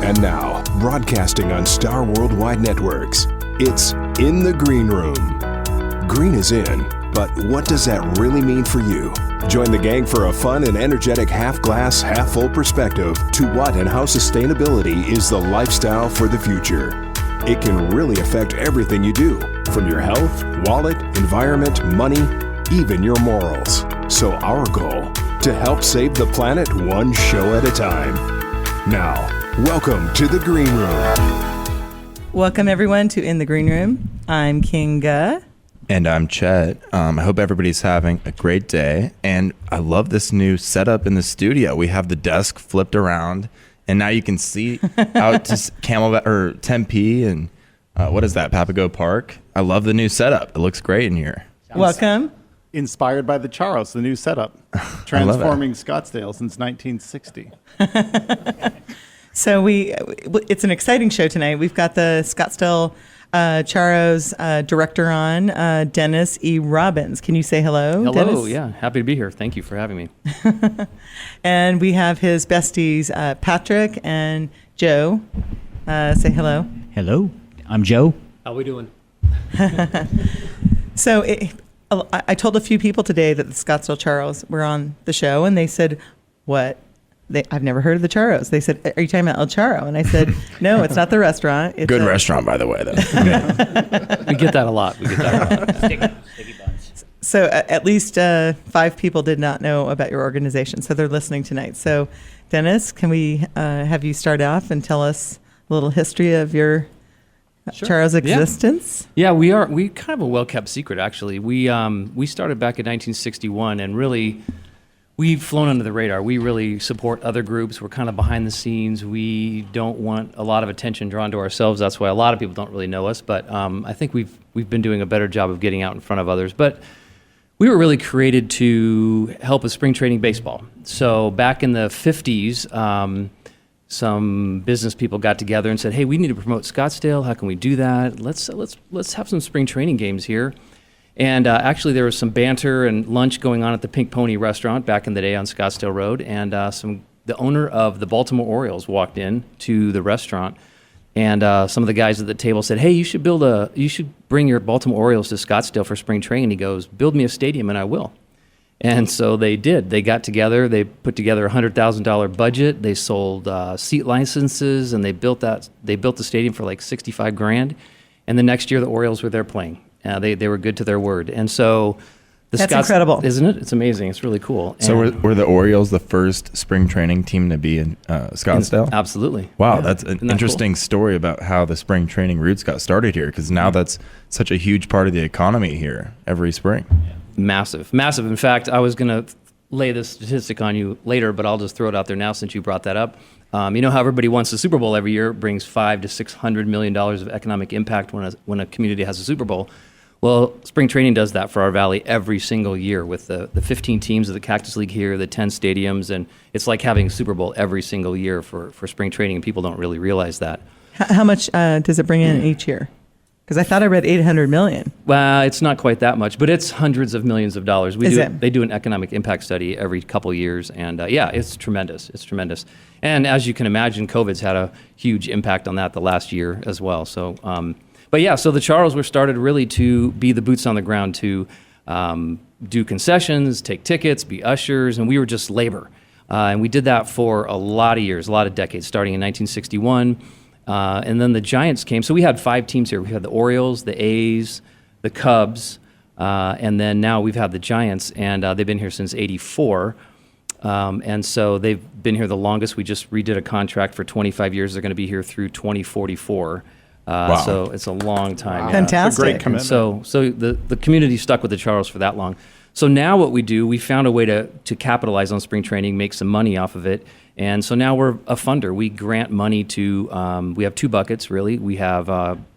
And now, broadcasting on Star Worldwide Networks, it's In the Green Room. Green is in, but what does that really mean for you? Join the gang for a fun and energetic half-glass, half-full perspective to what and how sustainability is the lifestyle for the future. It can really affect everything you do, from your health, wallet, environment, money, even your morals. So our goal, to help save the planet one show at a time. Now, welcome to the Green Room. Welcome everyone to In the Green Room. I'm Kinga. And I'm Chet. I hope everybody's having a great day. And I love this new setup in the studio. We have the desk flipped around, and now you can see out to Camelback or Tempe and what is that, Papago Park. I love the new setup. It looks great in here. Welcome. Inspired by the Charros, the new setup, transforming Scottsdale since 1960. So it's an exciting show tonight. We've got the Scottsdale Charros director on, Dennis E. Robbins. Can you say hello, Hello, Dennis? yeah. Happy to be here. Thank you for having me. And we have his besties, Patrick and Joe. Say hello. Hello, I'm Joe. How we doing? So I told a few people today that the Scottsdale Charros were on the show, and they said, what? I've never heard of the Charros. They said, are you talking about El Charo? And I said, no, it's not the restaurant. It's Good restaurant, by the way, though. We get that a lot. Sticky buns. So at least 5 people did not know about your organization, so they're listening tonight. So Dennis, can we have you start off and tell us a little history of your Charros existence? Yeah, we kind of a well-kept secret, actually. We started back in 1961, and really, we've flown under the radar. We really support other groups. We're kind of behind the scenes. We don't want a lot of attention drawn to ourselves. That's why a lot of people don't really know us. But I think we've been doing a better job of getting out in front of others. But we were really created to help with spring training baseball. So back in the 50s, some business people got together and said, "Hey, we need to promote Scottsdale. How can we do that? Let's have some spring training games here." And actually, there was some banter and lunch going on at the Pink Pony restaurant back in the day on Scottsdale Road. And the owner of the Baltimore Orioles walked in to the restaurant, and some of the guys at the table said, "Hey, you should bring your Baltimore Orioles to Scottsdale for spring training." He goes, "Build me a stadium, and I will." And so they did. They got together. They put together a $100,000 budget. They sold seat licenses, and they built the stadium for like $65,000. And the next year, the Orioles were there playing. They were good to their word. And so that's incredible, isn't it? It's amazing. It's really cool. So were the Orioles the first spring training team to be in Scottsdale? Absolutely. Wow, Yeah. that's an Isn't that interesting story about how the spring training roots got started here, because now that's such a huge part of the economy here every spring. Massive. In fact, I was going to lay this statistic on you later, but I'll just throw it out there now since you brought that up. You know how everybody wants the Super Bowl every year? It brings $500 to $600 million of economic impact when a community has a Super Bowl. Well, spring training does that for our valley every single year with the 15 teams of the Cactus League here, the 10 stadiums, and it's like having a Super Bowl every single year for spring training, and people don't really realize that. How much does it bring in each year? Because I thought I read $800 million. Well, it's not quite that much, but it's hundreds of millions of dollars. They do an economic impact study every couple years, and it's tremendous. It's tremendous. And as you can imagine, COVID's had a huge impact on that the last year as well. So, so the Charros were started really to be the boots on the ground, to do concessions, take tickets, be ushers, and we were just labor. And we did that for a lot of years, a lot of decades, starting in 1961. And then the Giants came. So we had 5 teams here. We had the Orioles, the A's, the Cubs, and then now we've had the Giants, and they've been here since '84. And so they've been here the longest. We just redid a contract for 25 years. They're going to be here through 2044. Wow. So it's a long time. Wow. Yeah. Fantastic. It's a great commitment. So the community stuck with the Charros for that long. So now what we do, we found a way to capitalize on spring training, make some money off of it. And so now we're a funder. We grant money to, we have 2 buckets, really. We have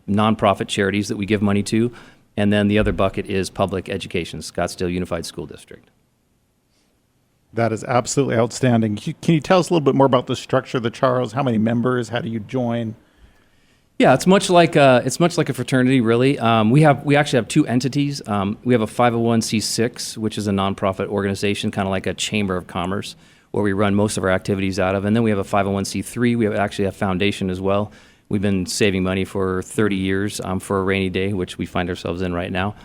nonprofit charities that we give money to, and then the other bucket is public education, Scottsdale Unified School District. That is absolutely outstanding. Can you tell us a little bit more about the structure of the Charros? How many members? How do you join? Yeah, it's much like a fraternity, really. We actually have 2 entities. We have a 501c6, which is a nonprofit organization, kind of like a chamber of commerce. where we run most of our activities out of. And then we have a 501c3. We have actually a foundation as well. We've been saving money for 30 years for a rainy day, which we find ourselves in right now.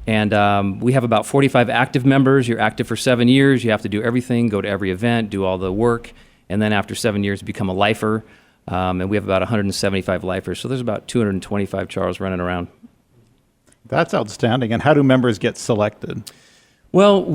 And we have about 45 active members. You're active for 7 years. You have to do everything, go to every event, do all the work. And then after 7 years, become a lifer. And we have about 175 lifers. So there's about 225 Charros running around. That's outstanding. And how do members get selected? Well,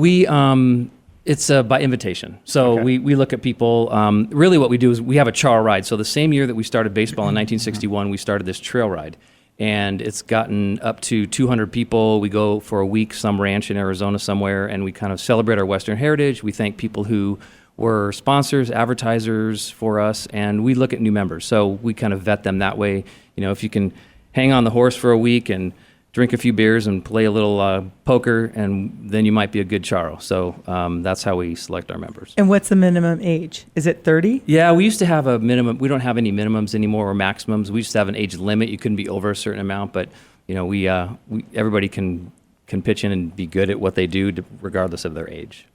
it's by invitation. So Okay. we look at people. Really what we do is we have a Charo ride. So the same year that we started baseball in 1961, we started this trail ride. And it's gotten up to 200 people. We go for a week, some ranch in Arizona somewhere, and we kind of celebrate our Western heritage. We thank people who were sponsors, advertisers for us, and we look at new members. So we kind of vet them that way. You know, if you can hang on the horse for a week and drink a few beers and play a little poker, and then you might be a good Charo. So that's how we select our members. And what's the minimum age? Is it 30? Yeah, we used to have a minimum. We don't have any minimums anymore or maximums. We used to have an age limit. You couldn't be over a certain amount, but you know, we everybody can pitch in and be good at what they do, regardless of their age.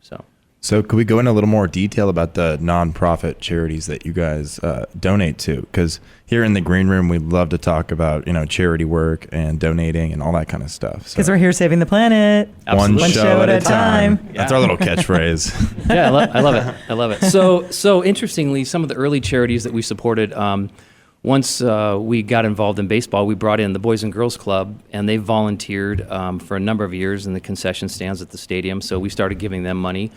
So could we go into a little more detail about the nonprofit charities that you guys donate to? Because here in the green room, we love to talk about, charity work and donating and all that kind of stuff. Because we're here saving the planet. Absolutely. One show at a time. Yeah. That's our little catchphrase. Yeah, I love it. I love it. So interestingly, some of the early charities that we supported, once we got involved in baseball, we brought in the Boys and Girls Club, and they volunteered for a number of years in the concession stands at the stadium. So we started giving them money.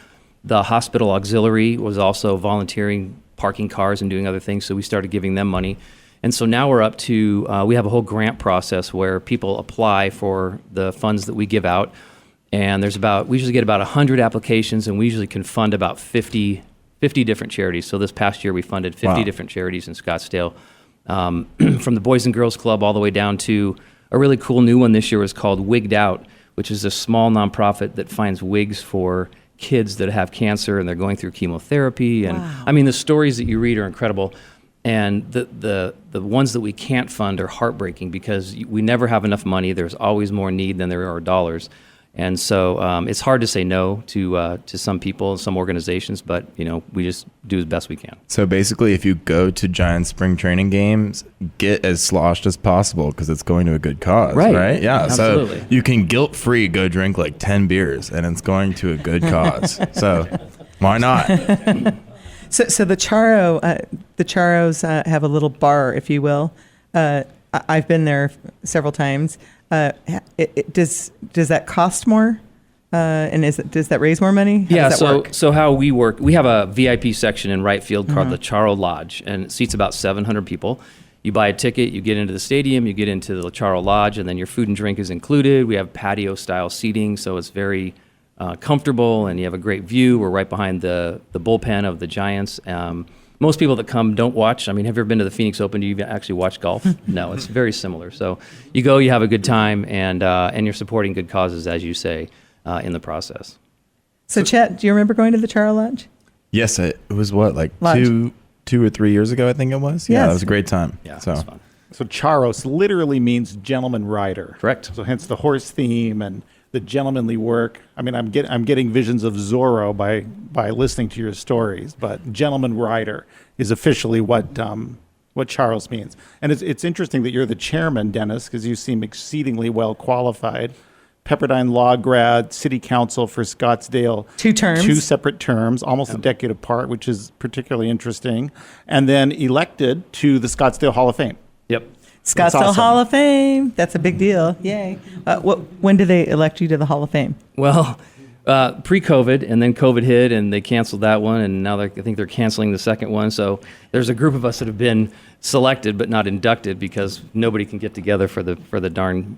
The hospital auxiliary was also volunteering, parking cars and doing other things, so we started giving them money. And so now we're up to, we have a whole grant process where people apply for the funds that we give out. And we usually get about 100 applications, and we usually can fund about 50 different charities. So this past year we funded 50 different charities in Scottsdale, from the Boys and Girls Club all the way down to a really cool new one this year was called Wigged Out, which is a small nonprofit that finds wigs for kids that have cancer and they're going through chemotherapy. And Wow. I mean, the stories that you read are incredible. And the ones that we can't fund are heartbreaking because we never have enough money. There's always more need than there are dollars. And so it's hard to say no to some people, some organizations, but we just do as best we can. So basically, if you go to Giants spring training games, get as sloshed as possible because it's going to a good cause, right? Yeah, Absolutely. So you can guilt-free go drink like 10 beers, and it's going to a good cause. So why not? So the Charros have a little bar, if you will. I've been there several times. Does that cost more? And does that raise more money? How does that work? So how we work, we have a VIP section in right field called the Charo Lodge, and it seats about 700 people. You buy a ticket, you get into the stadium, you get into the Charo Lodge, and then your food and drink is included. We have patio-style seating, so it's very comfortable, and you have a great view. We're right behind the bullpen of the Giants. Most people that come don't watch. I mean, have you ever been to the Phoenix Open? Do you actually watch golf? No, it's very similar. So you go, you have a good time, and you're supporting good causes, as you say, in the process. So Chet, do you remember going to the Charo Lodge? Yes, it was like Lodge. two or 3 years ago, I think it was. Yeah, Yes. it was a great time. Yeah, so it's fun. So Charros literally means gentleman rider. Correct. So hence the horse theme and the gentlemanly work. I mean, I'm getting visions of Zorro by listening to your stories, but gentleman rider is officially what Charros means. And it's interesting that you're the chairman, Dennis, because you seem exceedingly well qualified. Pepperdine Law grad, city council for Scottsdale. 2 terms. 2 separate terms, almost a decade apart, which is particularly interesting. And then elected to the Scottsdale Hall of Fame. Yep. Scottsdale awesome. Hall of Fame. That's a big deal. Yay. When did they elect you to the Hall of Fame? Well, pre-COVID, and then COVID hit, and they canceled that one, and now I think they're canceling the second one. So there's a group of us that have been selected but not inducted because nobody can get together for the darn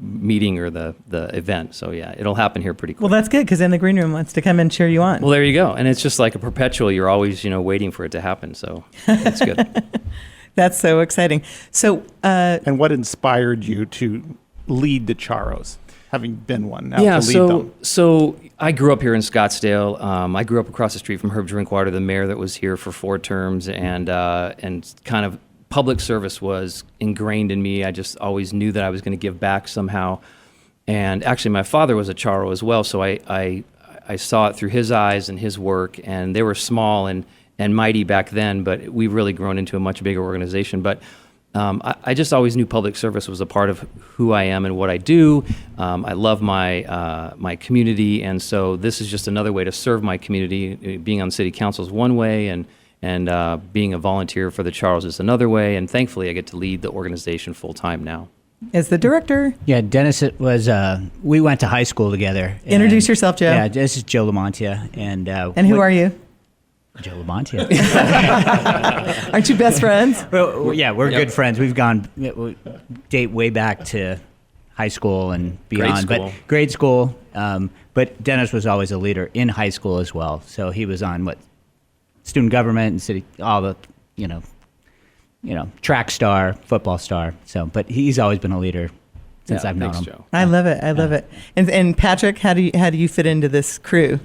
meeting or the event. So yeah, it'll happen here pretty quick. Well, that's good because then the green room wants to come and cheer you on. Well, there you go. And it's just like a perpetual. You're always waiting for it to happen. So that's good. That's so exciting. So, And what inspired you to lead the Charros, having been one now to lead them? So I grew up here in Scottsdale. I grew up across the street from Herb Drinkwater, the mayor that was here for 4 terms, and kind of public service was ingrained in me. I just always knew that I was going to give back somehow. And actually, my father was a Charo as well, so I I saw it through his eyes and his work, and they were small and mighty back then, but we've really grown into a much bigger organization. But I just always knew public service was a part of who I am and what I do. I love my community, and so this is just another way to serve my community. Being on city council is one way, and being a volunteer for the Charros is another way. And thankfully, I get to lead the organization full time now. As the director. Yeah, Dennis was. We went to high school together. Introduce yourself, Joe. Yeah, this is Joe Lamontia, and who are you? Joe Lamontia. Aren't you best friends? Well, yeah, we're good friends. We date way back to high school and beyond. Grade school. But Dennis was always a leader in high school as well. So he was on student government and city, all the, track star, football star. So, but he's always been a leader since I've known him. Joe. I love it. I love it. And Patrick, how do you fit into this crew?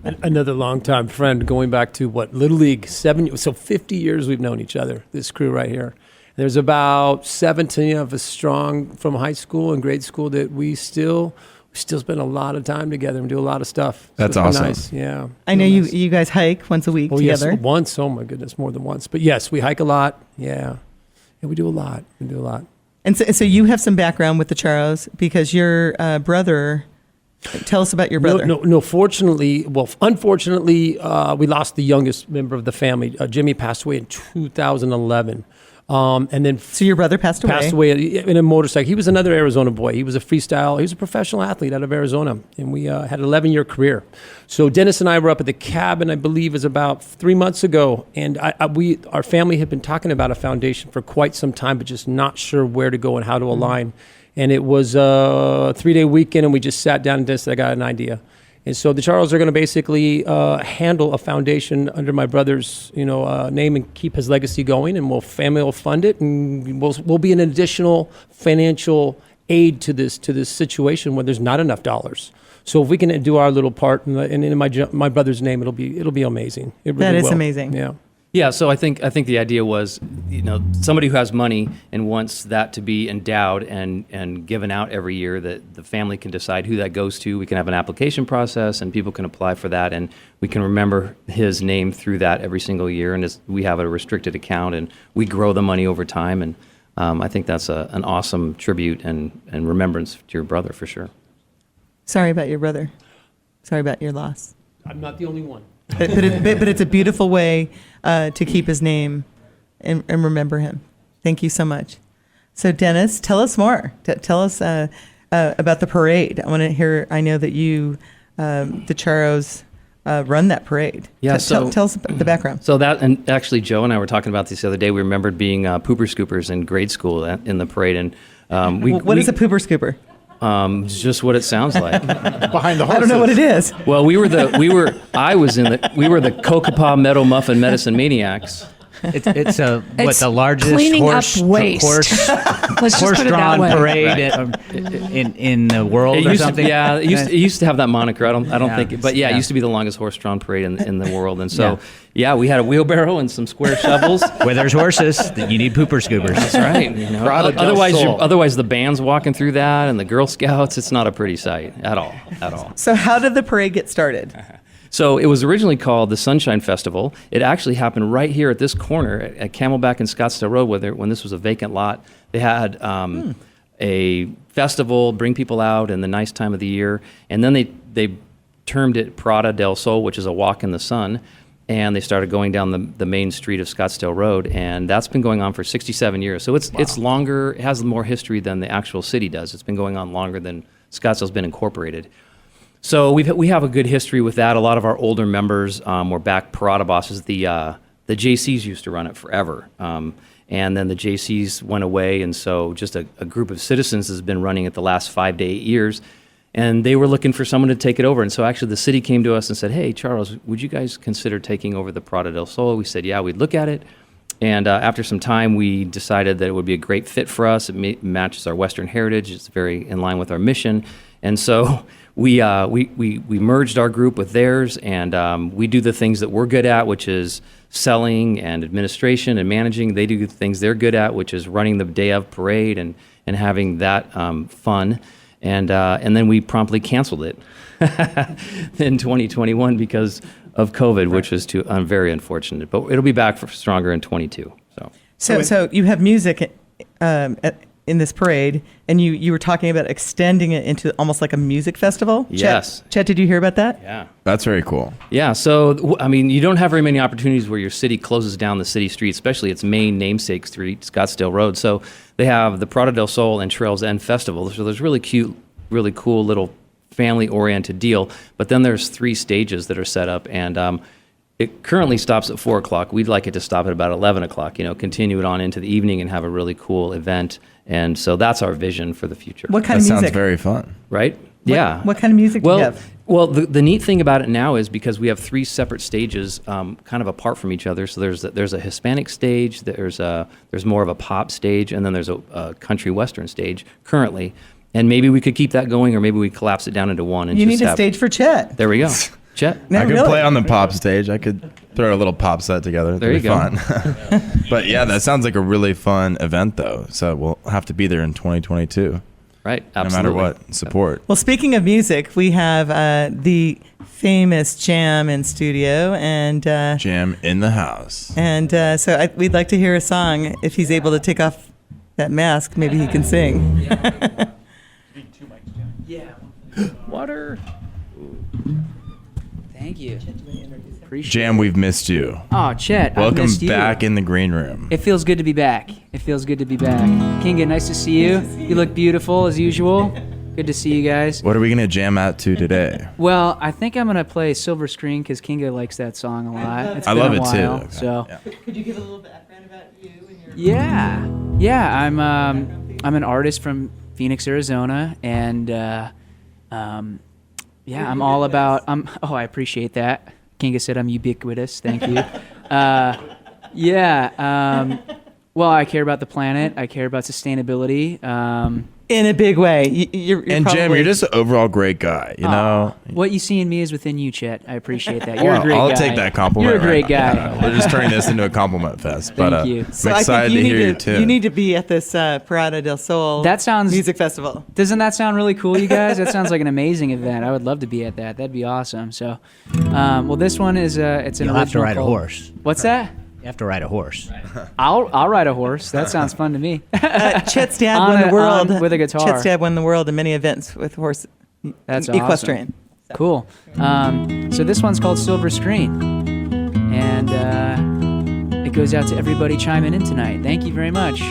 Another longtime friend, going back to Little League, 50 years we've known each other, this crew right here. There's about 17 of us strong from high school and grade school that we still spend a lot of time together and do a lot of stuff. That's so awesome. Nice. Yeah. I know you guys hike once a week together. Yes, once. Oh my goodness, more than once. But yes, we hike a lot. Yeah. And we do a lot. And so you have some background with the Charros because your brother. Tell us about your brother. No. Unfortunately, we lost the youngest member of the family. Jimmy passed away in 2011. And then so your brother passed away in a motorcycle. He was another Arizona boy. He was a professional athlete out of Arizona, and we had an 11-year career. So Dennis and I were up at the cabin, I believe, is about 3 months ago, and our family had been talking about a foundation for quite some time, but just not sure where to go and how to align. And it was a 3-day weekend, and we just sat down and Dennis said, I got an idea. And so the Charros are going to basically handle a foundation under my brother's, name and keep his legacy going, and family will fund it, and we'll be an additional financial aid to this situation where there's not enough dollars. So if we can do our little part in my brother's name, it'll be amazing. It really that is will. Amazing. Yeah. Yeah, so I think the idea was, somebody who has money and wants that to be endowed and given out every year, that the family can decide who that goes to. We can have an application process, and people can apply for that, and we can remember his name through that every single year. And we have a restricted account, and we grow the money over time. And I think that's an awesome tribute and remembrance to your brother for sure. Sorry about your brother. Sorry about your loss. I'm not the only one. But it's a beautiful way to keep his name and remember him. Thank you so much. So Dennis, tell us more. Tell us about the parade. I want to hear. I know that you, the Charros, run that parade. Yeah. Tell us the background. So and actually Joe and I were talking about this the other day. We remembered being pooper scoopers in grade school in the parade, and what is a pooper scooper? Just what it sounds like. Behind the horses. I don't know what it is. Well, we were the Kokopah Meadow Muffin Medicine Maniacs. It's the largest cleaning up waste. Let's just put it that horse-drawn way. parade in the world or something. It used to have that moniker. I don't think, but it yeah. used to be the longest horse-drawn parade in the world. And so, we had a wheelbarrow and some square shovels. Where there's horses, you need pooper scoopers. That's right. Otherwise the band's walking through that, and the Girl Scouts. It's not a pretty sight at all. So how did the parade get started? So it was originally called the Sunshine Festival. It actually happened right here at this corner at Camelback and Scottsdale Road, when this was a vacant lot. They had a festival, bring people out in the nice time of the year, and then they termed it Prada del Sol, which is a walk in the sun, and they started going down the main street of Scottsdale Road, and that's been going on for 67 years. So it's longer, it has more history than the actual city does. It's been going on longer than Scottsdale's been incorporated. So we have a good history with that. A lot of our older members were back Parada bosses. The JCs used to run it forever, and then the JCs went away, and so just a group of citizens has been running it the last 5 to 8 years, and they were looking for someone to take it over. And so actually the city came to us and said, "Hey, Charros, would you guys consider taking over the Prada del Sol?" We said, "Yeah, we'd look at it." And after some time, we decided that it would be a great fit for us. It matches our Western heritage. It's very in line with our mission, and so. We merged our group with theirs, and we do the things that we're good at, which is selling and administration and managing. They do the things they're good at, which is running the day of parade and having that fun. And then we promptly canceled it in 2021 because of COVID, which was very unfortunate. But it'll be back for stronger in 22. So you have music in this parade, and you were talking about extending it into almost like a music festival. Yes. Chet, did you hear about that? Yeah. That's very cool. Yeah. So, I mean, you don't have very many opportunities where your city closes down the city street, especially its main namesake street, Scottsdale Road. So they have the Parada del Sol and Trails End Festival. So there's really cute, really cool little family-oriented deal. But then there's 3 stages that are set up, and it currently stops at 4 o'clock. We'd like it to stop at about 11 o'clock, continue it on into the evening and have a really cool event. And so that's our vision for the future. What kind of That music? sounds very fun. Right? Yeah. What kind of music do you have? Well, the neat thing about it now is because we have 3 separate stages, kind of apart from each other. So there's a Hispanic stage, there's more of a pop stage, and then there's a country western stage currently. And maybe we could keep that going, or maybe we collapse it down into one. And You just need a have, stage for Chet. There we go, Chet. No, I could really? play on the pop stage. I could throw a little pop set together. There you go. Fun. But yeah, that sounds like a really fun event, though. So we'll have to be there in 2022. Right. Absolutely. No matter what, support. Well, speaking of music, we have the famous Jam in studio, and Jam in the house. so we'd like to hear a song. If he's able to take off that mask, maybe he can sing. Water. Thank you. Appreciate Jam, we've missed you. Oh, Chet, I've Welcome missed you. back in the green room. It feels good to be back. It feels good to be back. Kinga, nice to see you. You look beautiful as usual. Good to see you guys. What are we going to jam out to today? Well, I think I'm going to play Silver Screen because Kinga likes that song a lot. It's I been love a it too. while, Okay. So. Yeah. Could you give a little background about you and your... Yeah. I'm an artist from Phoenix, Arizona, and I'm all about. I appreciate that. Kinga said I'm ubiquitous. Thank you. Well, I care about the planet. I care about sustainability. In a big way. You're And probably... Jam, you're just an overall great guy, you know? What you see in me is within you, Chet. I appreciate that. You're a Well, great guy. I'll take that compliment. You're a great right guy. now. We're just turning this into a compliment fest. But you. I'm So I excited think to hear you too. you need to be at this Parada del Sol That sounds- music festival. Doesn't that sound really cool, you guys? That sounds like an amazing event. I would love to be at that. That'd be awesome. So, well, this one is it's an You'll original. have to ride a called- horse. What's that? You have to ride a horse. I'll ride a horse. That sounds fun to me. Chet's dad On won the a- world on with a guitar. Chet's dad won the world in many events with horse That's equestrian. Cool. So this one's called Silver Screen, and it goes out to everybody chiming in tonight. Thank you very much.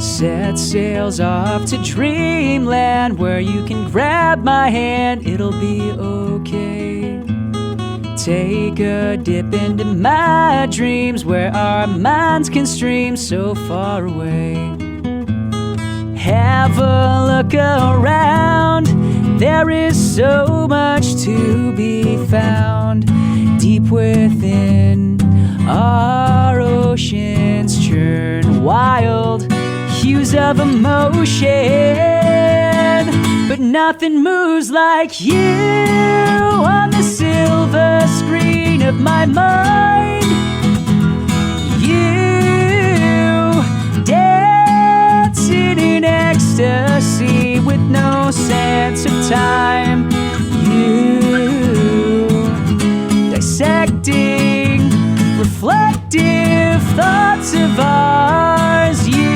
Set sails off to dreamland where you can grab my hand. It'll be okay. Take a dip into my dreams where our minds can stream so far away. Have a look around. There is so much to be found deep within. Our oceans churn wild hues of emotion, but nothing moves like you on the silver screen of my mind. You dancing in ecstasy with no sense of time. You dissecting reflective thoughts of ours. You,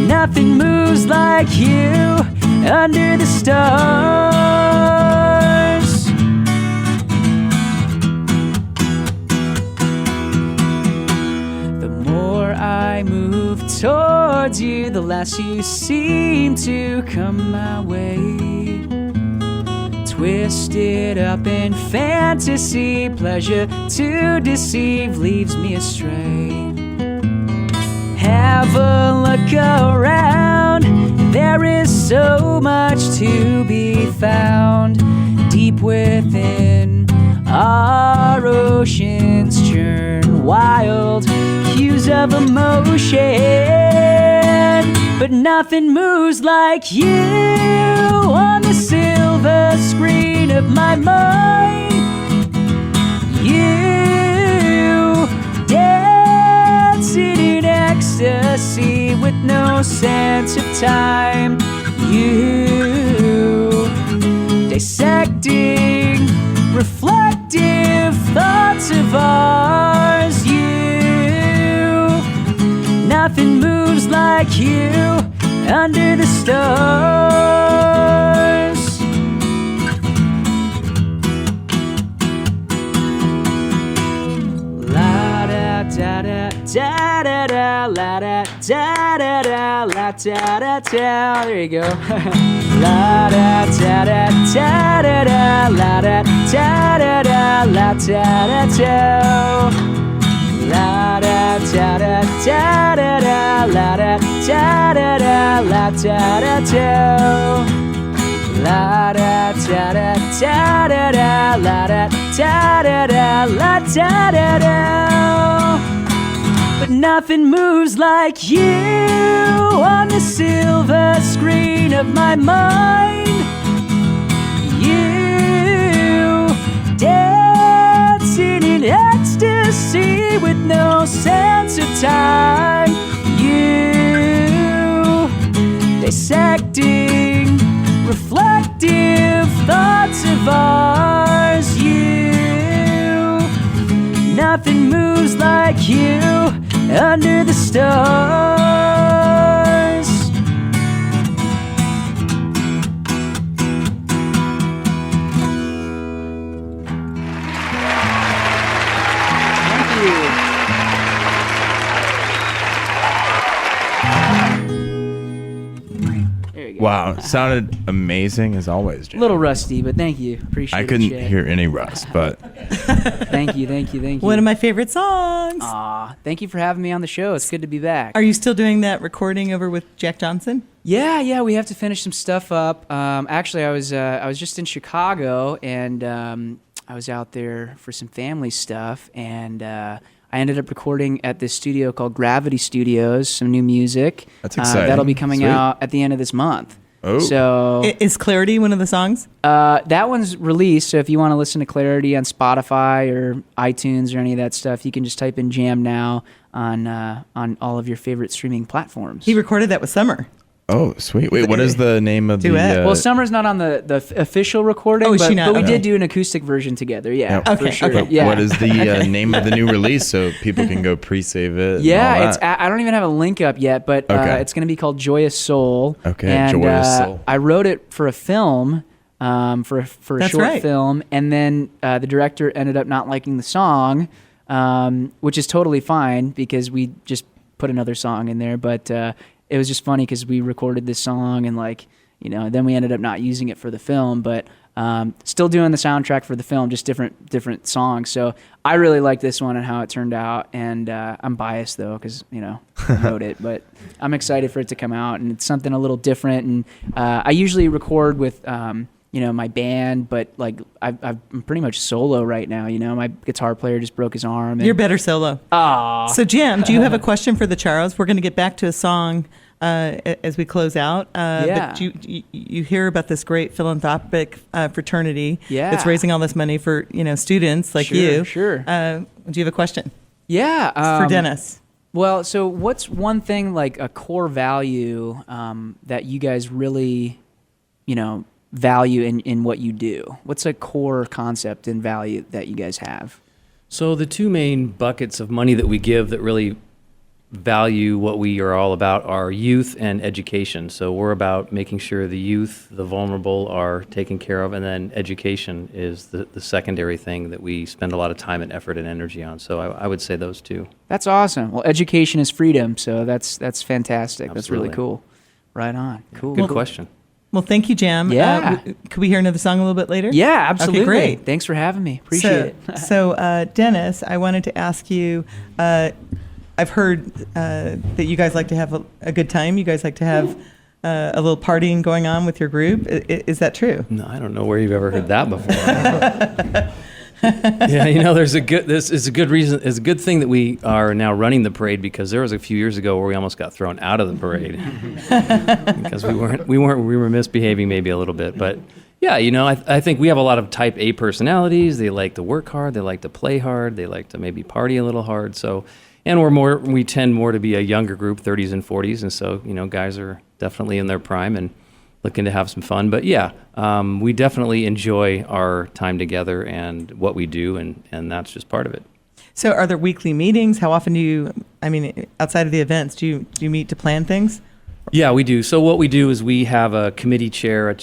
nothing moves like you under the stars. The more I move towards you, the less you seem to come my way. Twisted up in fantasy, pleasure to deceive leaves me astray. Have a look around, there is so much to be found deep within. Our oceans churn wild hues of emotion, but nothing moves like you on the silver screen of my mind. You dancing in ecstasy with no sense sense of time. You dissecting reflective thoughts of ours. You, nothing moves like you under the stars. La da da da da da da la da da da da la da da da. There you go. La da da da da da da la da da da da la da da da. La da da da da da da la da da da da la da da da. La da da da da da da la da da da da la da da da. But nothing moves like you on the silver screen of my mind. You dancing in ecstasy with no sense of time. You dissecting reflective thoughts of ours. You, nothing moves like you under the stars. Thank you. There you go. Wow, sounded amazing as always, Jim. A little rusty, but thank you. Appreciate it. I couldn't Jay. hear any rust, but Thank you. One of my favorite songs. Aw, thank you for having me on the show. It's good to be back. Are you still doing that recording over with Jack Johnson? Yeah, we have to finish some stuff up. Actually, I was just in Chicago, and I was out there for some family stuff, and I ended up recording at this studio called Gravity Studios, some new music. That's exciting. That'll be coming Sweet. out at the end of this month. Oh. So Is Clarity one of the songs? that one's released, so if you want to listen to Clarity on Spotify or iTunes or any of that stuff, you can just type in Jam Now on all of your favorite streaming platforms. He recorded that with Summer. oh, sweet. Wait, what is the name of Duet. the? Well, Summer's not on the official recording, Oh, is she not? but we Okay. did do an acoustic version together. Yeah, Yeah. for Okay, sure. okay. Yeah. What is the name of the new release so people can go pre-save it? and all Yeah, it's that? I don't even have a link up yet, but Okay. it's going to be called Joyous Soul. Okay, and, Joyous Soul. I wrote it for a film, for a That's short right. film, and then the director ended up not liking the song, which is totally fine because we just put another song in there. But it was just funny because we recorded this song and then we ended up not using it for the film, but still doing the soundtrack for the film, just different songs. So I really like this one and how it turned out, and I'm biased though because I wrote it, but I'm excited for it to come out, and it's something a little different. And I usually record with my band, but I'm pretty much solo right now. My guitar player just broke his arm. You're better solo. Aw. So, Jim, do you have a question for the Charros? We're going to get back to a song as we close out. Yeah. But you hear about this great philanthropic fraternity Yeah. that's raising all this money for students like Sure, you. sure. Do you have a question Yeah. for Dennis? Well, so what's one thing, like a core value that you guys really, value in what you do? What's a core concept and value that you guys have? So the two main buckets of money that we give that really value what we are all about are youth and education. So we're about making sure the youth, the vulnerable, are taken care of, and then education is the secondary thing that we spend a lot of time and effort and energy on. So I would say those two. That's awesome. Well, education is freedom, so that's fantastic. That's really Absolutely. cool. Right on. Cool. Good question. Well, thank you, Jam. Yeah. Could we hear another song a little bit later? Yeah, absolutely. Okay, great. Thanks for having me. Appreciate it. So, Dennis, I wanted to ask you, I've heard that you guys like to have a good time. You guys like to have a little partying going on with your group. Is that true? No, I don't know where you've ever heard that before. Yeah, this is a good reason. It's a good thing that we are now running the parade, because there was a few years ago where we almost got thrown out of the parade because we were misbehaving maybe a little bit. But yeah, I think we have a lot of type A personalities. They like to work hard. They like to play hard. They like to maybe party a little hard. So And we tend more to be a younger group, 30s and 40s, and so guys are definitely in their prime and looking to have some fun. But yeah, we definitely enjoy our time together and what we do, and that's just part of it. So are there weekly meetings? How often outside of the events, do you meet to plan things? Yeah, we do. So what we do is we have a committee chair.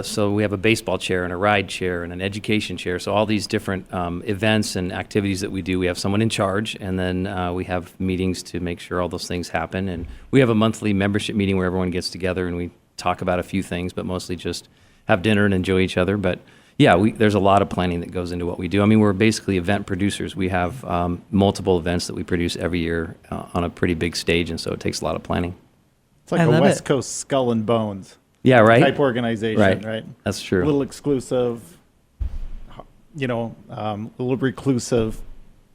So we have a baseball chair and a ride chair and an education chair. So all these different events and activities that we do, we have someone in charge, and then we have meetings to make sure all those things happen. And we have a monthly membership meeting where everyone gets together and we talk about a few things, but mostly just have dinner and enjoy each other. But yeah, there's a lot of planning that goes into what we do. I mean, we're basically event producers. We have multiple events that we produce every year on a pretty big stage, and so it takes a lot of planning. It's like a West Coast Skull and Bones. Yeah, right. Type organization, right? That's true. A little exclusive, a little reclusive.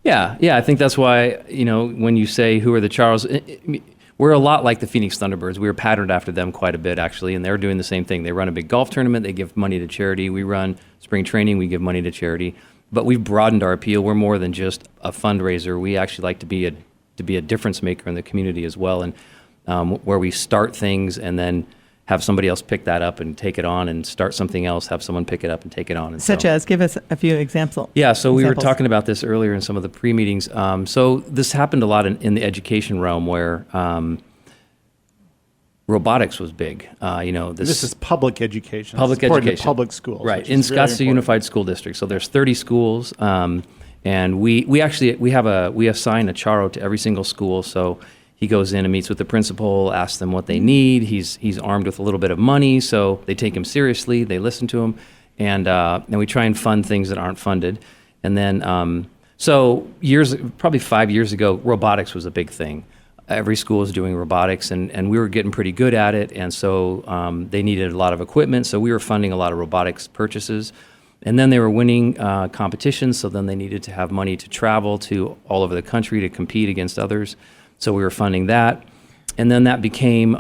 Yeah. I think that's why, when you say who are the Charros, we're a lot like the Phoenix Thunderbirds. We were patterned after them quite a bit, actually, and they're doing the same thing. They run a big golf tournament. They give money to charity. We run spring training. We give money to charity. But we've broadened our appeal. We're more than just a fundraiser. We actually like to be a difference maker in the community as well, and where we start things and then have somebody else pick that up and take it on, and start something else, have someone pick it up and take it on. And Such as, give us a few examples. Yeah, so we were talking about this earlier in some of the pre-meetings. So this happened a lot in the education realm where robotics was big. This is public education. Public education. Public schools. Right, in Scottsdale Unified School District. So there's 30 schools, and we assign a Charo to every single school. So he goes in and meets with the principal, asks them what they need. He's armed with a little bit of money, so they take him seriously. They listen to him, and we try and fund things that aren't funded. And then, probably 5 years ago, robotics was a big thing. Every school is doing robotics, and we were getting pretty good at it. And so they needed a lot of equipment, so we were funding a lot of robotics purchases. And then they were winning competitions, so then they needed to have money to travel to all over the country to compete against others. So we were funding that. And then that became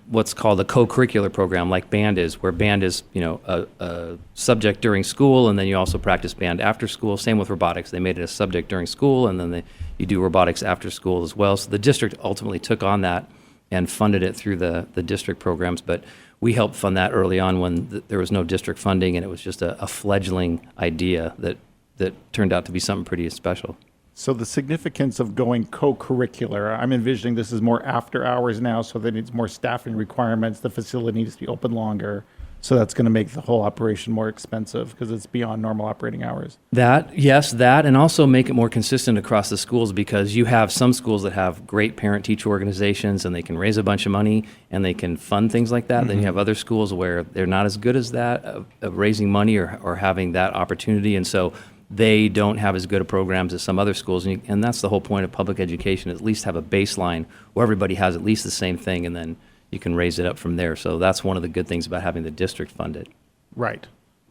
what's called a co-curricular program, like band is, where band is, a subject during school, and then you also practice band after school. Same with robotics. They made it a subject during school, and then you do robotics after school as well. So the district ultimately took on that and funded it through the district programs. But we helped fund that early on when there was no district funding, and it was just a fledgling idea that turned out to be something pretty special. So the significance of going co-curricular, I'm envisioning this is more after hours now, so that it's more staffing requirements. The facility needs to be open longer. So that's going to make the whole operation more expensive because it's beyond normal operating hours. That, and also make it more consistent across the schools, because you have some schools that have great parent-teacher organizations and they can raise a bunch of money and they can fund things like that. Mm-hmm. Then you have other schools where they're not as good as that of raising money or having that opportunity. And so they don't have as good of programs as some other schools. And that's the whole point of public education, at least have a baseline where everybody has at least the same thing, and then you can raise it up from there. So that's one of the good things about having the district fund it. Right.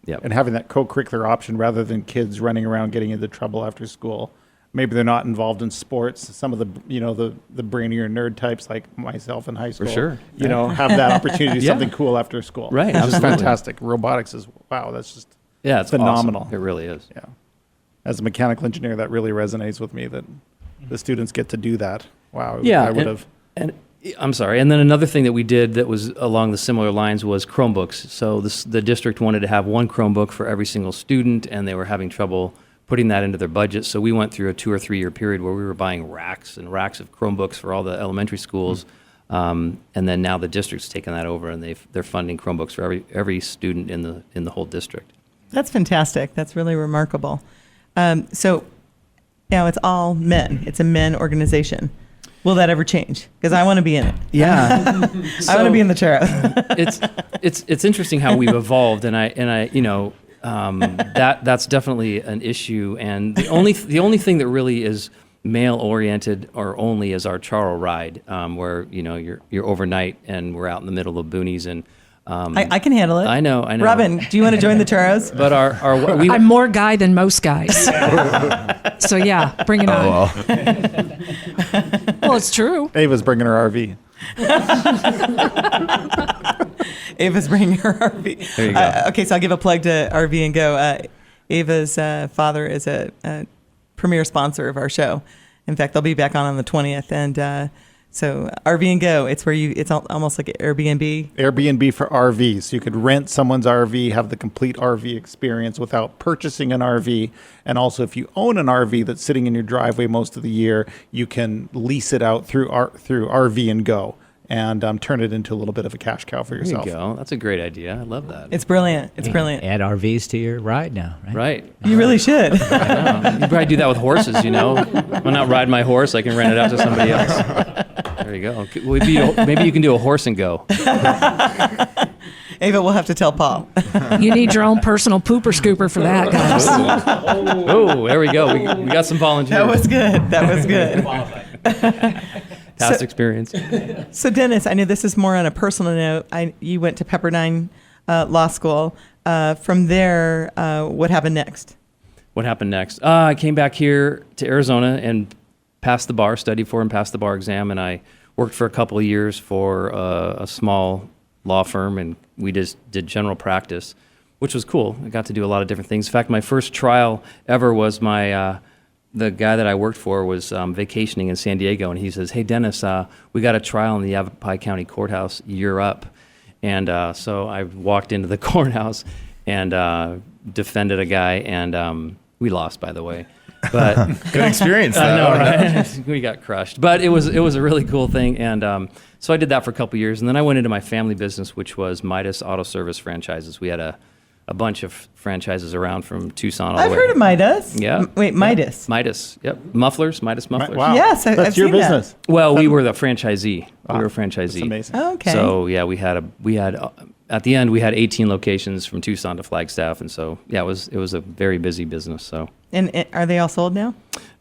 Yeah. And having that co-curricular option rather than kids running around getting into trouble after school. Maybe they're not involved in sports. Some of the brainier nerd types like myself in high school, for sure, have that opportunity to do something cool after school. Right. Which is fantastic. Robotics is, wow, that's just it's phenomenal. Awesome. It really is. Yeah. As a mechanical engineer, that really resonates with me that the students get to do that. Wow. Yeah. I would have. And I'm sorry. And then another thing that we did that was along the similar lines was Chromebooks. So the district wanted to have one Chromebook for every single student, and they were having trouble putting that into their budget. So we went through a 2 or 3 year period where we were buying racks and racks of Chromebooks for all the elementary schools. And then now the district's taken that over, and they're funding Chromebooks for every student in the whole district. That's fantastic. That's really remarkable. So now it's all men. It's a men organization. Will that ever change? Because I want to be in it. Yeah, I want to be in the Charros. it's interesting how we've evolved, and I that's definitely an issue. And the only thing that really is male oriented or only is our Charo ride, where you're overnight and we're out in the middle of boonies and. I can handle it. I know. Robin, do you want to join the Charros? But I'm more guy than most guys. So yeah, bring it on. Well, it's true. Ava's bringing her RV. Ava's bringing her RV. There you go. Okay, so I'll give a plug to RV and Go. Ava's father is a premier sponsor of our show. In fact, they'll be back on the 20th. And so RV and Go, it's where it's almost like Airbnb. Airbnb for RVs. You could rent someone's RV, have the complete RV experience without purchasing an RV. And also, if you own an RV that's sitting in your driveway most of the year, you can lease it out through RV and Go and turn it into a little bit of a cash cow for yourself. There you go. That's a great idea. I love that. It's brilliant. It's brilliant. Add RVs to your ride now, right? Right. You really should. You probably do that with horses, you know. Why not ride my horse? I can rent it out to somebody else. There you go. Maybe you can do a horse and go. Ava, we'll have to tell Paul. You need your own personal pooper scooper for that, guys. Oh, there we go. We got some volunteers. That was good. Past experience. So Dennis, I know this is more on a personal note. You went to Pepperdine Law School. From there, what happened next? What happened next? I came back here to Arizona and studied for and passed the bar exam, and I worked for a couple of years for a small law firm, and we just did general practice, which was cool. I got to do a lot of different things. In fact, my first trial ever was the guy that I worked for was vacationing in San Diego, and he says, "Hey, Dennis, we got a trial in the Yavapai County Courthouse. You're up." And so I walked into the courthouse and defended a guy, and we lost, by the way. But good experience, though. I know, right? We got crushed, but it was a really cool thing, and so I did that for a couple years, and then I went into my family business, which was Midas Auto Service franchises. We had a bunch of franchises around from Tucson all the way. I've heard of Midas. Yeah. Wait, Midas. Midas, yep. Mufflers, Midas mufflers. Wow. Yes, That's I've your seen that. business. Well, we were the franchisee. Wow. We were a franchisee. That's amazing. Oh, okay. So yeah, we had at the end we had 18 locations from Tucson to Flagstaff, and so yeah, it was a very busy business. So. And are they all sold now?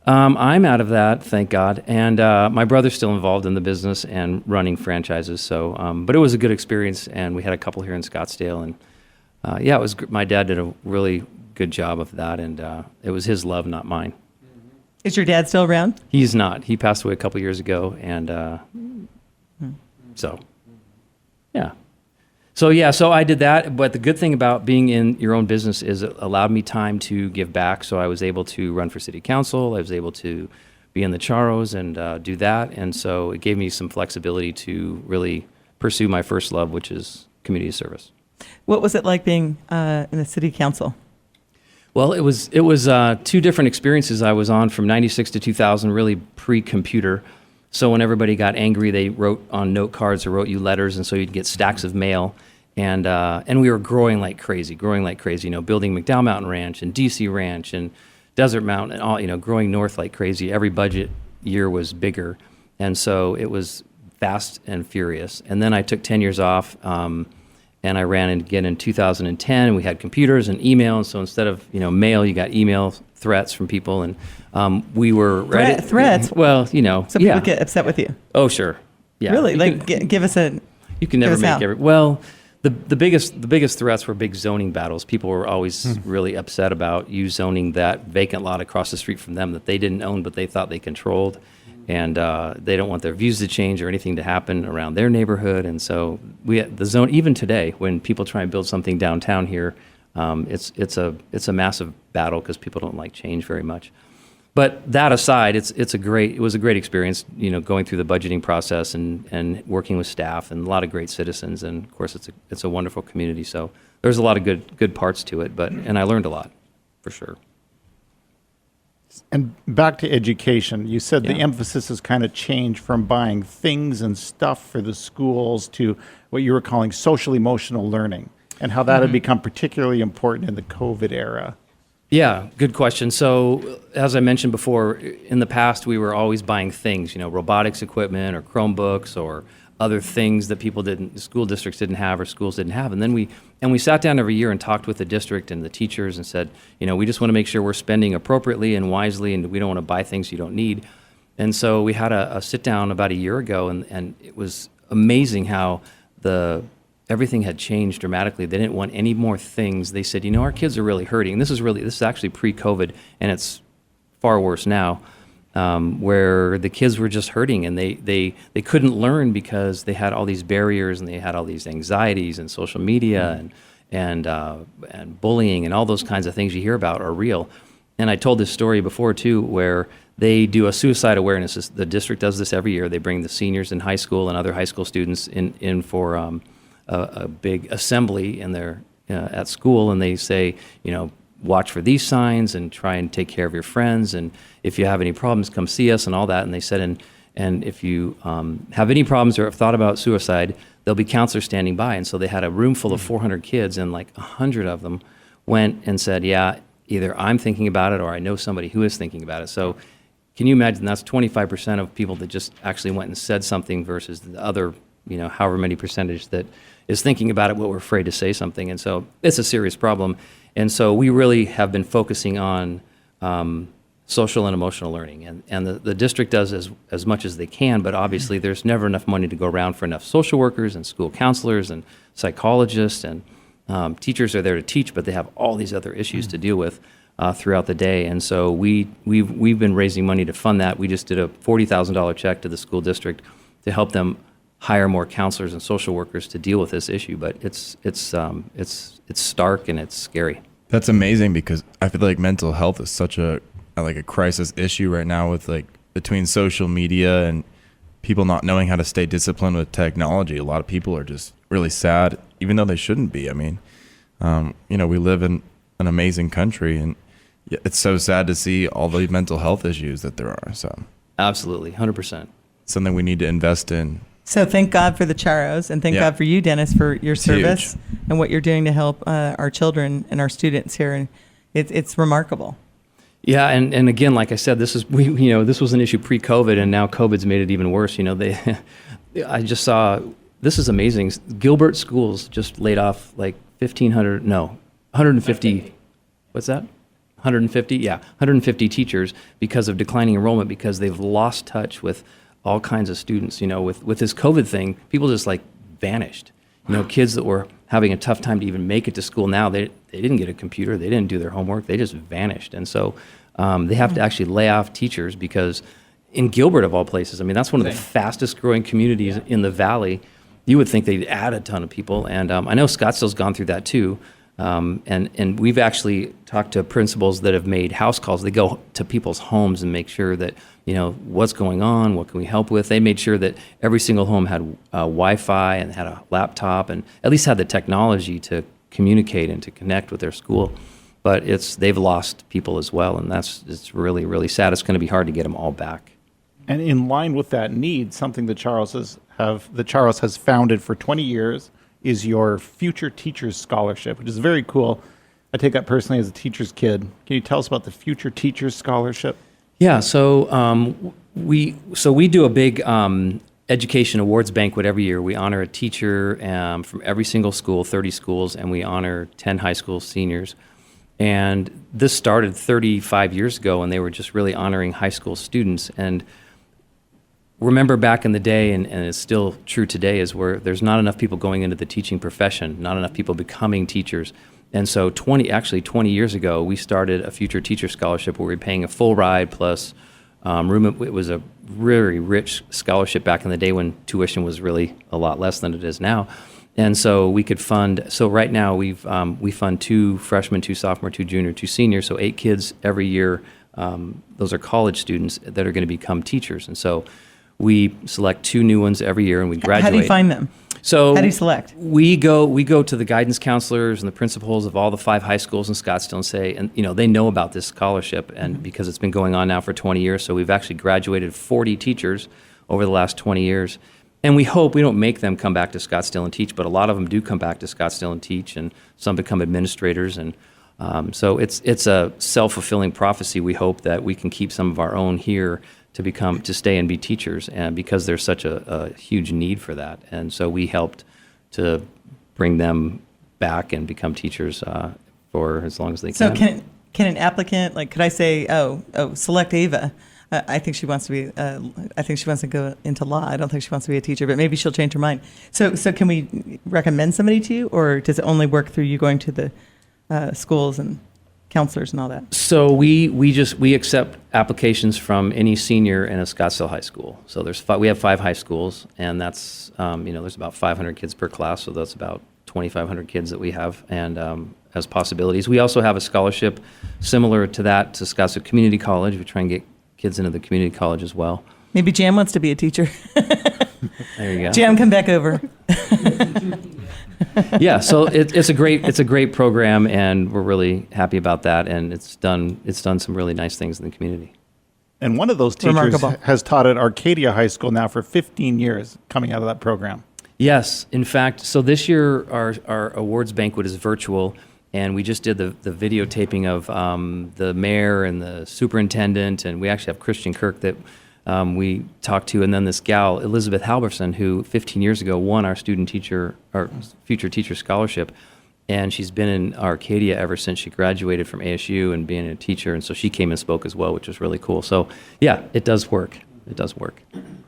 I'm out of that, thank God, and my brother's still involved in the business and running franchises. So, but it was a good experience, and we had a couple here in Scottsdale, and yeah, it was. My dad did a really good job of that, and it was his love, not mine. Is your dad still around? He's not. He passed away a couple years ago, and so yeah. So I did that, but the good thing about being in your own business is it allowed me time to give back. So I was able to run for city council. I was able to be in the Charros and do that, and so it gave me some flexibility to really pursue my first love, which is community service. What was it like being in the city council? Well, it was two different experiences I was on from 96 to 2000, really pre-computer. So when everybody got angry, they wrote on note cards or wrote you letters, and so you'd get stacks of mail. And we were growing like crazy, you know, building McDowell Mountain Ranch and DC Ranch and Desert Mountain and all, you know, growing north like crazy. Every budget year was bigger. And so it was fast and furious. And then I took 10 years off, and I ran again in 2010, and we had computers and email. And so instead of, you know, mail, you got email threats from people. And we were ready. Threats? Well, you know. So people get upset with you? Oh, sure. Yeah. Really? Like, give us a... You can never give us make out. well, the biggest threats were big zoning battles. People were always really upset about you zoning that vacant lot across the street from them that they didn't own, but they thought they controlled. And they don't want their views to change or anything to happen around their neighborhood. And so the zone, even today, when people try and build something downtown here, it's a massive battle because people don't like change very much. But that aside, it was a great experience, you know, going through the budgeting process and working with staff and a lot of great citizens. And of course, it's a wonderful community. So there's a lot of good parts to it. And I learned a lot, for sure. And back to education, you said the Yeah. emphasis has kind of changed from buying things and stuff for the schools to what you were calling social emotional learning, and how that had become particularly important in the COVID era. Yeah, good question. So, as I mentioned before, in the past, we were always buying things, you know, robotics equipment or Chromebooks or other things that school districts didn't have or schools didn't have. And then we sat down every year and talked with the district and the teachers and said, you know, we just want to make sure we're spending appropriately and wisely, and we don't want to buy things you don't need. And so we had a sit down about a year ago, and it was amazing how everything had changed dramatically. They didn't want any more things. They said, you know, our kids are really hurting. This is actually pre-COVID, and it's far worse now, where the kids were just hurting, and they couldn't learn because they had all these barriers and they had all these anxieties, and social media and bullying and all those kinds of things you hear about are real. And I told this story before too, where they do a suicide awareness. The district does this every year. They bring the seniors in high school and other high school students in for a big assembly in their at school, and they say, watch for these signs and try and take care of your friends. And if you have any problems, come see us and all that. And they said, and if you have any problems or have thought about suicide, there'll be counselors standing by. And so they had a room full of 400 kids, and like 100 of them went and said, yeah, either I'm thinking about it or I know somebody who is thinking about it. So can you imagine that's 25% of people that just actually went and said something versus the other, however many percentage that is thinking about it, but we're afraid to say something. And so it's a serious problem. And so we really have been focusing on social and emotional learning. And the district does as much as they can, but obviously there's never enough money to go around for enough social workers and school counselors and psychologists, and teachers are there to teach, but they have all these other issues to deal with throughout the day. And so we've been raising money to fund that. We just did a $40,000 check to the school district to help them hire more counselors and social workers to deal with this issue. But it's stark and it's scary. That's amazing, because I feel like mental health is such a crisis issue right now, with between social media and people not knowing how to stay disciplined with technology. A lot of people are just really sad, even though they shouldn't be. I mean, we live in an amazing country, and it's so sad to see all the mental health issues that there are. So absolutely, 100%. Something we need to invest in. So thank God for the Charros, and thank God for you, Dennis, for your service and what you're doing to help our children and our students here. And it's remarkable. Yeah, and again, like I said, this was an issue pre-COVID, and now COVID's made it even worse. I just saw, this is amazing. Gilbert Schools just laid off like 150. What's that? 150? Yeah, 150 teachers because of declining enrollment, because they've lost touch with all kinds of students. With this COVID thing, people just like vanished. Kids that were having a tough time to even make it to school now, they didn't get a computer, they didn't do their homework, they just vanished. And so they have to actually lay off teachers, because in Gilbert, of all places, I mean, that's one of the fastest growing communities in the Valley. You would think they'd add a ton of people. And I know Scottsdale's gone through that too. And we've actually talked to principals that have made house calls. They go to people's homes and make sure that, what's going on, what can we help with. They made sure that every single home had Wi-Fi and had a laptop, and at least had the technology to communicate and to connect with their school. But they've lost people as well, and it's really, really sad. It's going to be hard to get them all back. And in line with that need, something the Charros has founded for 20 years is your Future Teachers Scholarship, which is very cool. I take that personally as a teacher's kid. Can you tell us about the Future Teachers Scholarship? Yeah, so we do a big education awards banquet every year. We honor a teacher from every single school, 30 schools, and we honor 10 high school seniors. And this started 35 years ago, and they were just really honoring high school students. And remember back in the day, and it's still true today, is where there's not enough people going into the teaching profession, not enough people becoming teachers. And so 20 years ago, we started a Future Teacher Scholarship where we were paying a full ride plus room. It was a really rich scholarship back in the day when tuition was really a lot less than it is now. And so we could fund, so right now we fund 2 freshmen, 2 sophomore, 2 junior, 2 seniors, so 8 kids every year. Those are college students that are going to become teachers. And so we select 2 new ones every year, and we graduate. How do you find them? So how do you select? We go to the guidance counselors and the principals of all the 5 high schools in Scottsdale and say, and they know about this scholarship, and because it's been going on now for 20 years, so we've actually graduated 40 teachers over the last 20 years. And we don't make them come back to Scottsdale and teach, but a lot of them do come back to Scottsdale and teach, and some become administrators. And so it's a self-fulfilling prophecy. We hope that we can keep some of our own here to stay and be teachers, and because there's such a huge need for that. And so we helped to bring them back and become teachers for as long as they can. So can an applicant, could I say, select Ava? I think she wants to be. I think she wants to go into law. I don't think she wants to be a teacher, but maybe she'll change her mind. So can we recommend somebody to you, or does it only work through you going to the schools and counselors and all that? So we accept applications from any senior in a Scottsdale high school. So we have 5 high schools, and that's there's about 500 kids per class, so that's about 2,500 kids that we have, and as possibilities. We also have a scholarship similar to that to Scottsdale Community College. We try and get kids into the community college as well. Maybe Jan wants to be a teacher. There you go. Jan, come back over. Yeah, so it's a great program, and we're really happy about that. And it's done some really nice things in the community. And one of those teachers Remarkable. has taught at Arcadia High School now for 15 years, coming out of that program. Yes, in fact, so this year our awards banquet is virtual, and we just did the videotaping of the mayor and the superintendent, and we actually have Christian Kirk that we talked to, and then this gal, Elizabeth Halverson, who 15 years ago won our future teacher scholarship, and she's been in Arcadia ever since she graduated from ASU and being a teacher, and so she came and spoke as well, which was really cool. So yeah, it does work. It does work.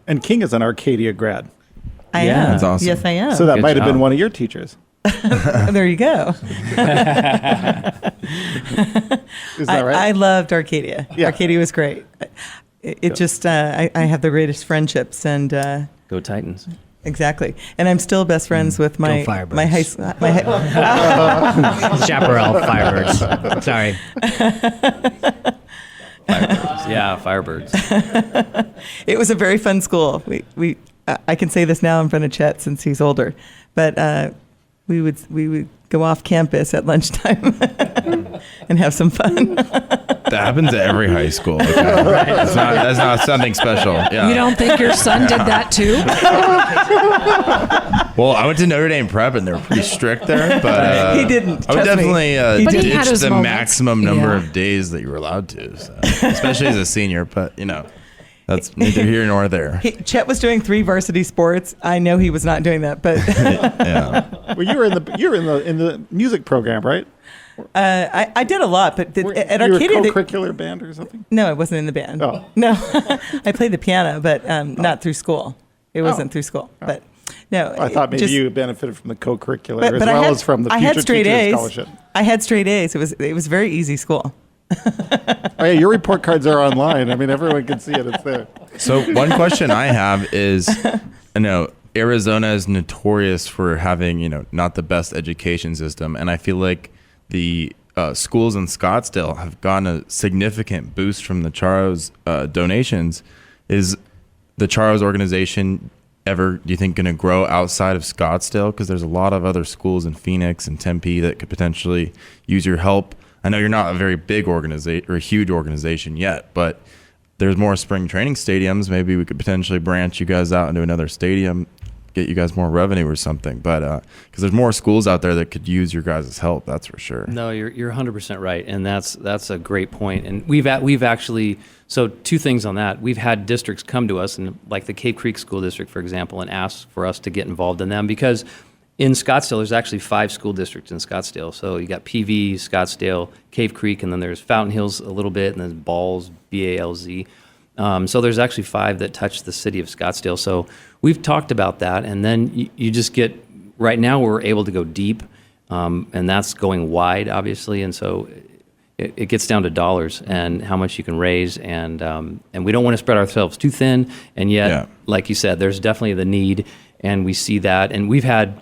And King is an Arcadia grad. I Yeah. am. That's awesome. Yes, I am. So that Good might have job. been one of your teachers. There you go. Is that right? I loved Arcadia. Yeah. Arcadia was great. It just, I have the greatest friendships, and Go Titans. exactly. And I'm still best friends with my Firebirds. my high school. Chaparral Firebirds. Sorry. Yeah, Firebirds. It was a very fun school. We I can say this now in front of Chet since he's older, but we would go off campus at lunchtime and have some fun. That happens at every high school. Okay? That's not something special. Yeah. You don't think your son did that too? Well, I went to Notre Dame Prep, and they were pretty strict there. But He didn't, I would trust me. definitely But he had ditch his the moments. maximum number Yeah. of days that you were allowed to, so, especially as a senior. But that's neither here nor there. Chet was doing 3 varsity sports. I know he was not doing that, but Yeah. Well, you were in the music program, right? I did a lot. But at You were Arcadia, co-curricular band or something? no, I wasn't in the band. Oh. No, I played the piano, but not through school. It wasn't through school, but no. I thought maybe just- you benefited from the co-curricular But, as but well I had, as from the I had future straight teacher A's. scholarship. I had straight A's. It was a very easy school. Oh, yeah, your report cards are online. I mean, everyone can see it. It's there. So one question I have is, Arizona is notorious for having, not the best education system. And I feel like the schools in Scottsdale have gotten a significant boost from the Charros donations. Is the Charros organization ever, do you think, going to grow outside of Scottsdale? Because there's a lot of other schools in Phoenix and Tempe that could potentially use your help. I know you're not a very big organization or a huge organization yet, but there's more spring training stadiums. Maybe we could potentially branch you guys out into another stadium, get you guys more revenue or something. But because there's more schools out there that could use your guys' help, that's for sure. No, you're 100% right, and that's a great point. And we've actually, so 2 things on that. We've had districts come to us, and like the Cave Creek School District, for example, and ask for us to get involved in them because in Scottsdale, there's actually 5 school districts in Scottsdale. So you got PV, Scottsdale, Cave Creek, and then there's Fountain Hills a little bit, and then Balls, BALZ. So there's actually 5 that touch the city of Scottsdale. So we've talked about that, and then you just get, right now we're able to go deep, and that's going wide, obviously, and so it gets down to dollars and how much you can raise, and we don't want to spread ourselves too thin, and yet, like you said, there's definitely the need, and we see that, and we've had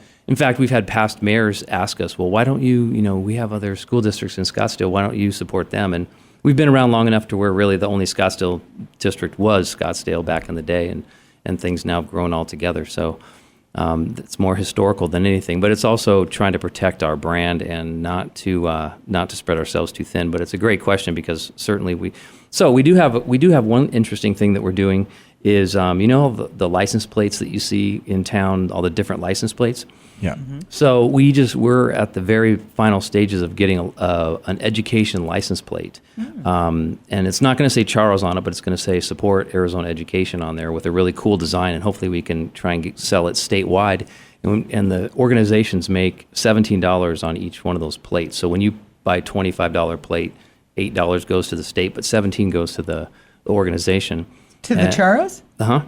past mayors ask us, well, why don't you, we have other school districts in Scottsdale, why don't you support them? And we've been around long enough to where really the only Scottsdale district was Scottsdale back in the day, and things now have grown all together. So it's more historical than anything, but it's also trying to protect our brand and not to spread ourselves too thin. But it's a great question because certainly we do have one interesting thing that we're doing is the license plates that you see in town, all the different license plates. Yeah. So we're at the very final stages of getting an education license plate, and it's not going to say Charros on it, but it's going to say support Arizona education on there with a really cool design, and hopefully we can try and sell it statewide. And the organizations make $17 on each one of those plates. So when you buy a $25 plate, $8 goes to the state, but $17 goes to the organization. To the Charros? Uh-huh.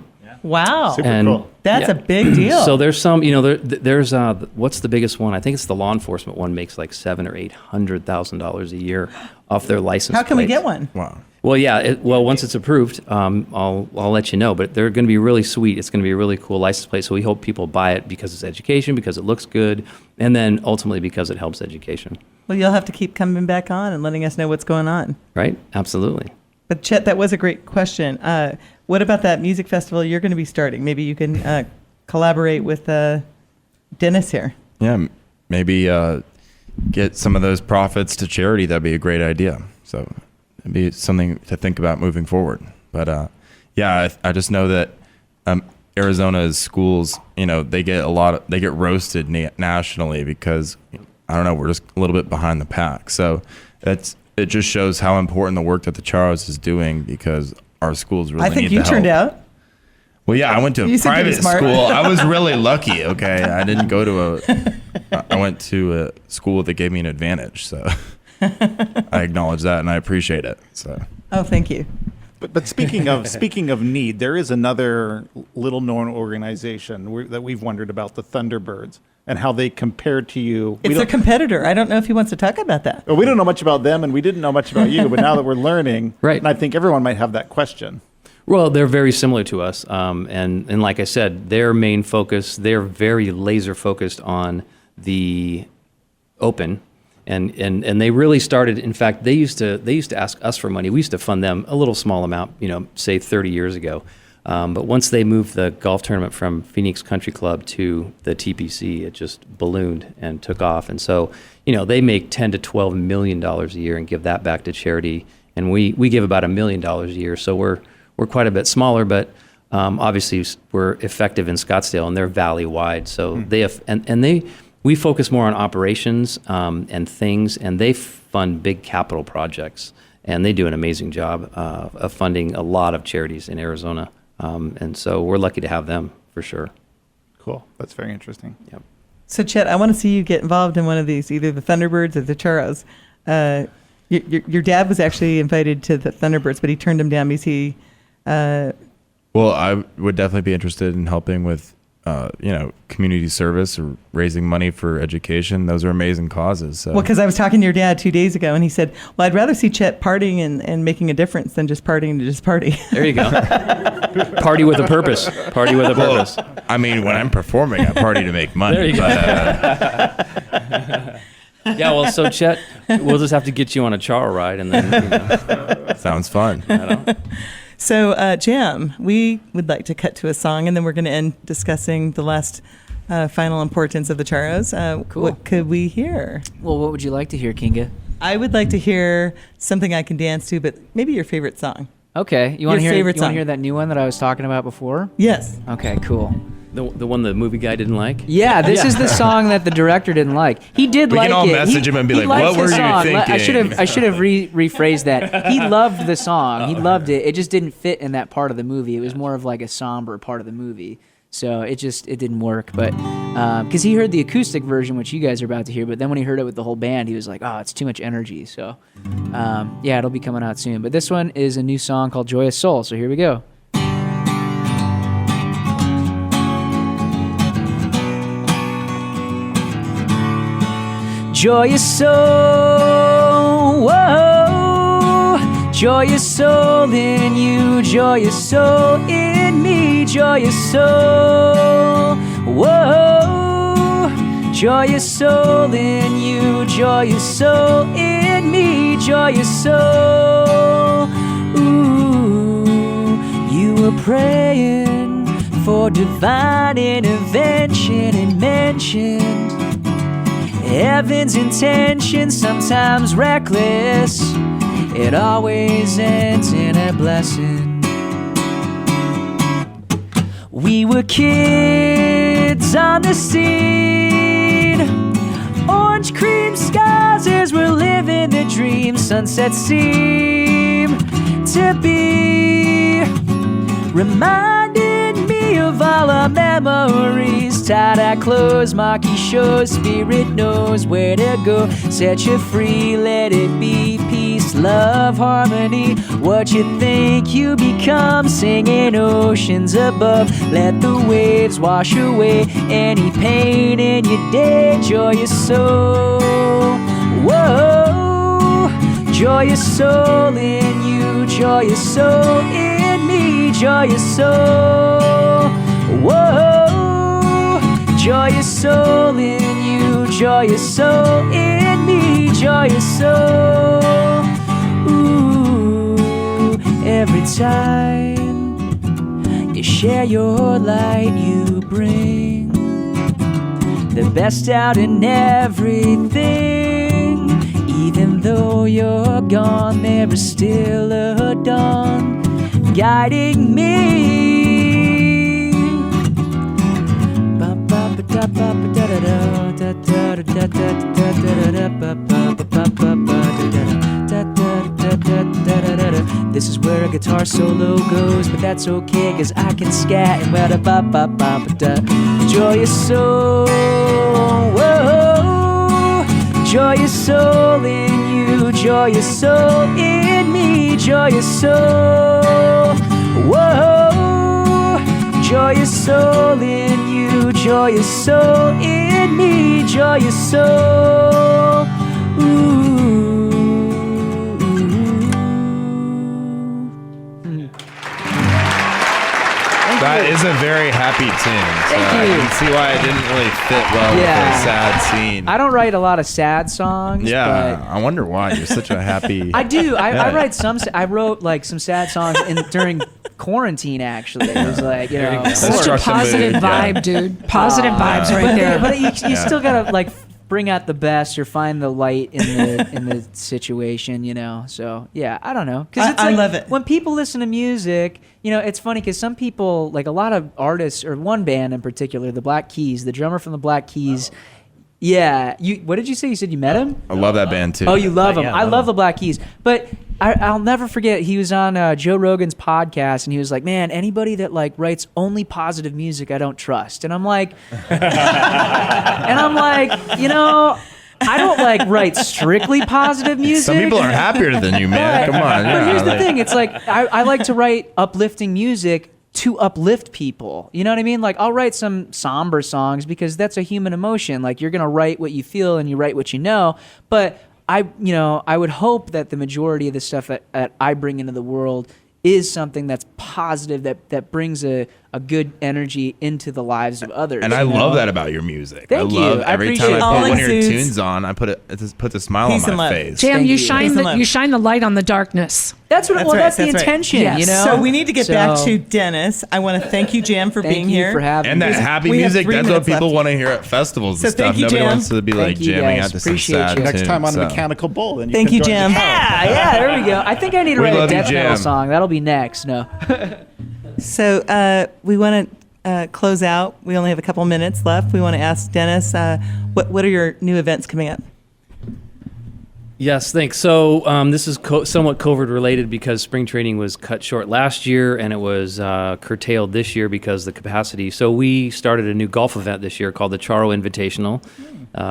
Wow. Super And cool. That's a big deal. So there's some, there's what's the biggest one? I think it's the law enforcement one makes like $700,000 or $800,000 a year off their license. How can we plates. get one? Wow. Well, yeah. Once it's approved, I'll let you know. But they're going to be really sweet. It's going to be a really cool license plate. So we hope people buy it because it's education, because it looks good, and then ultimately because it helps education. Well, you'll have to keep coming back on and letting us know what's going on. Right? Absolutely. But Chet, that was a great question. What about that music festival you're going to be starting? Maybe you can collaborate with Dennis here. Yeah, maybe get some of those profits to charity. That'd be a great idea. So it'd be something to think about moving forward. But yeah, I just know that Arizona's schools, they get roasted nationally because, I don't know, we're just a little bit behind the pack. So it just shows how important the work that the Charros is doing, because our schools really need the help. I think you turned out. Well, yeah, I went to a private school. I was really lucky, okay? I didn't go to I went to a school that gave me an advantage, so I acknowledge that and I appreciate it. So. Oh, thank you. But speaking of need, there is another little-known organization that we've wondered about, the Thunderbirds, and how they compare to you. It's a competitor. I don't know if he wants to talk about that. Well, we don't know much about them, and we didn't know much about you, but now that we're learning, right. And I think everyone might have that question. Well, they're very similar to us. And like I said, their main focus, they're very laser focused on the open. And they really started, in fact, they used to ask us for money. We used to fund them a little small amount, say 30 years ago. But once they moved the golf tournament from Phoenix Country Club to the TPC, it just ballooned and took off. And so, they make $10 to $12 million a year and give that back to charity. And we give about $1 million a year. So we're quite a bit smaller, but obviously we're effective in Scottsdale, and they're valley-wide. So we focus more on operations and things, and they fund big capital projects, and they do an amazing job of funding a lot of charities in Arizona. And so we're lucky to have them, for sure. Cool. That's very interesting. Yep. So, Chet, I want to see you get involved in one of these, either the Thunderbirds or the Charros. Your dad was actually invited to the Thunderbirds, but he turned him down because he... Well, I would definitely be interested in helping with, community service or raising money for education. Those are amazing causes. So. Well, because I was talking to your dad 2 days ago, and he said, well, I'd rather see Chet partying and making a difference than just partying to just party. There you go. Party with a purpose. Party with a purpose. Well, I mean, when I'm performing, I party to make money. There you go. Yeah, well, so Chet, we'll just have to get you on a Charo ride, and then, Sounds fun. So, Jam, we would like to cut to a song, and then we're going to end discussing the last final importance of the Charros. Cool. What could we hear? Well, what would you like to hear, Kinga? I would like to hear something I can dance to, but maybe your favorite song. Okay, you want to favorite song. hear that new one that I was talking about before? Yes. Okay, cool. the one the movie guy didn't like? Yeah, this is the song that the director didn't like. He did we like it. We can all message him and be he like, what were you thinking? I should have rephrased that. He loved the song. He loved it. It just didn't fit in that part of the movie. It was more of like a somber part of the movie. So it didn't work. But because he heard the acoustic version, which you guys are about to hear, but then when he heard it with the whole band, he was like, oh, it's too much energy. So yeah, it'll be coming out soon. But this one is a new song called Joyous Soul. So here we go. Joyous soul, whoa, joyous soul in you, joyous soul in me, joyous soul, whoa, joyous soul in you, joyous soul in me, joyous soul. Ooh, you were praying for divine intervention and mentioned heaven's intention, sometimes reckless. It always ends in a blessing. We were kids on the scene, orange cream skies as we're living the dream. Sunsets seem to be reminding me of all our memories. Tie-dye clothes, marquee shows, spirit knows where to go. Set you free, let it be peace, love, harmony. What you think you become, singing oceans above. Let the waves wash away any pain in your day. Joyous soul, whoa, Joyous soul in you, joyous soul in me, joyous soul. Whoa, joyous soul in you, joyous soul in me, joyous soul. Ooh, every time you share your light, you bring the best out in everything. Even though you're gone, there is still a dawn guiding me. This is where a guitar solo goes, but that's okay, cause I can scat and joyous soul. Whoa. Joyous soul in you, joyous soul in me, joyous soul. Whoa, joyous soul in you, joyous soul in me, joyous soul. Ooh. That is a very happy tune. So Thank I you. can see why it didn't really fit well with a sad scene. I don't write a lot of sad songs. Yeah, but I wonder why. You're such a happy. I do. I write some. I wrote like some sad songs during quarantine. Actually, it was like Such a struck the positive mood, yeah. vibe, dude. Positive vibes right but, there. But you still gotta like bring out the best or find the light in the situation, So yeah, I don't know. Because I love it. When people listen to music, it's funny because some people, like a lot of artists, or one band in particular, the Black Keys, the drummer from the Black Keys. Yeah, what did you say? You said you met him? I love that band too. Oh, you love him. Yeah, I love the Black Keys. But I'll never forget, he was on Joe Rogan's podcast, and he was like, man, anybody that like writes only positive music, I don't trust. And I'm like, I don't like write strictly positive music. Some people are happier than you, man. Come on. But here's the thing. It's like, I like to write uplifting music to uplift people. You know what I mean? Like, I'll write some somber songs because that's a human emotion. Like, you're going to write what you feel and you write what you know. But I would hope that the majority of the stuff that I bring into the world is something that's positive, that brings a good energy into the lives of others. And I love that about your music. Thank I love you. I every time appreciate I it. put one of your Exudes tunes on, it just puts a smile peace on and my love. face. Jam, Thank you you. shine Peace and love. you shine the light on the darkness. That's what. That's Well, right, that's the that's right. intention. Yes. So we need to get back So- to Dennis. I want to thank you, Jam, for Thank being you here. for having And me. that happy We have music, 3 that's what minutes people left. want to hear at festivals So and stuff. thank you, Nobody Jam. wants to be like Thank you, jamming guys. out to some Appreciate sad you. tunes. Next time on so. Mechanical Bull, then you Thank can you, join the Jam. show. Yeah, there we go. I think I need to We write a love you, death metal Jam. song. That'll be next. No. So we want to close out. We only have a couple minutes left. We want to ask Dennis, what are your new events coming up? Yes, thanks. So this is somewhat COVID related because spring training was cut short last year and it was curtailed this year because of the capacity. So we started a new golf event this year called the Charo Invitational.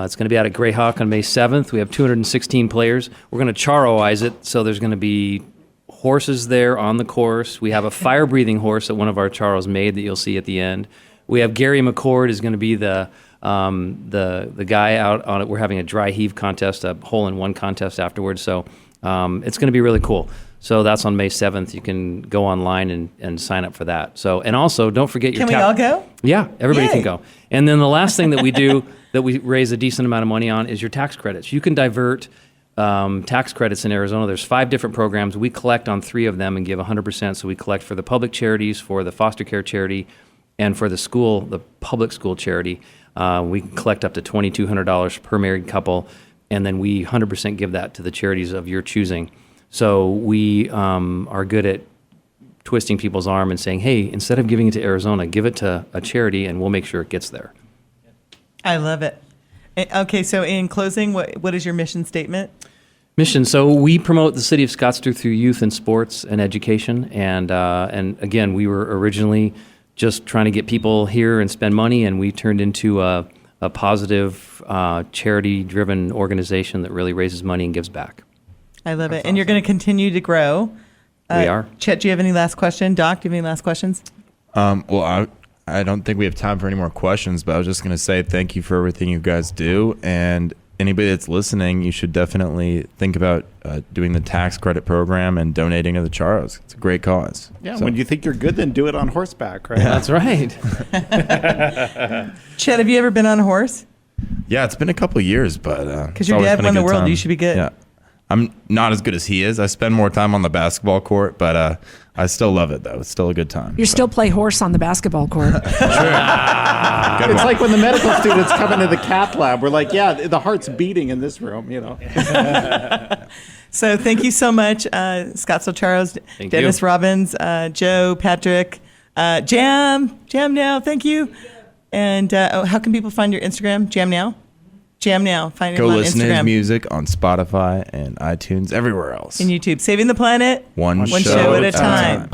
It's going to be out at Greyhawk on May 7th. We have 216 players. We're going to Charoize it, so there's going to be horses there on the course. We have a fire-breathing horse that one of our Charos made that you'll see at the end. We have Gary McCord is going to be the guy out on it. We're having a dry heave contest, a hole-in-one contest afterwards. So it's going to be really cool. So that's on May 7th. You can go online and sign up for that. So, and also don't forget your Can we all go? Yeah, everybody Yay. can go. And then the last thing that we do that we raise a decent amount of money on is your tax credits. You can divert tax credits in Arizona. There's 5 different programs. We collect on 3 of them and give 100%. So we collect for the public charities, for the foster care charity, and for the school, the public school charity. We can collect up to $2,200 per married couple, and then we 100% give that to the charities of your choosing. So we are good at twisting people's arm and saying, hey, instead of giving it to Arizona, give it to a charity, and we'll make sure it gets there. I love it. Okay, so in closing, what is your mission statement? Mission. So we promote the city of Scottsdale through youth and sports and education. And again, we were originally just trying to get people here and spend money, and we turned into a positive, charity-driven organization that really raises money and gives back. I love it. And you're going to continue to grow. We are. Chet, do you have any last question? Doc, do you have any last questions? Well, I don't think we have time for any more questions, but I was just going to say thank you for everything you guys do. And anybody that's listening, you should definitely think about doing the tax credit program and donating to the Charros. It's a great cause. Yeah, So- when you think you're good, then do it on horseback, right? That's right. Chet, have you ever been on a horse? Yeah, it's been a couple of years, but Because your dad won the world. You should be good. Yeah, I'm not as good as he is. I spend more time on the basketball court, but I still love it though. It's still a good time. You still play horse on the basketball court. It's like when the medical students come into the cath lab, we're like, yeah, the heart's beating in this room, So thank you so much, Scottsdale Charros, Thank Dennis you. Robbins, Joe, Patrick, Jam Now. Thank you. And how can people find your Instagram? Jam Now. Find Go him on listen to his Instagram music on Spotify and iTunes, everywhere else. and YouTube. Saving the planet, One show at a time.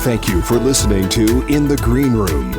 Thank you for listening to In the Green Room.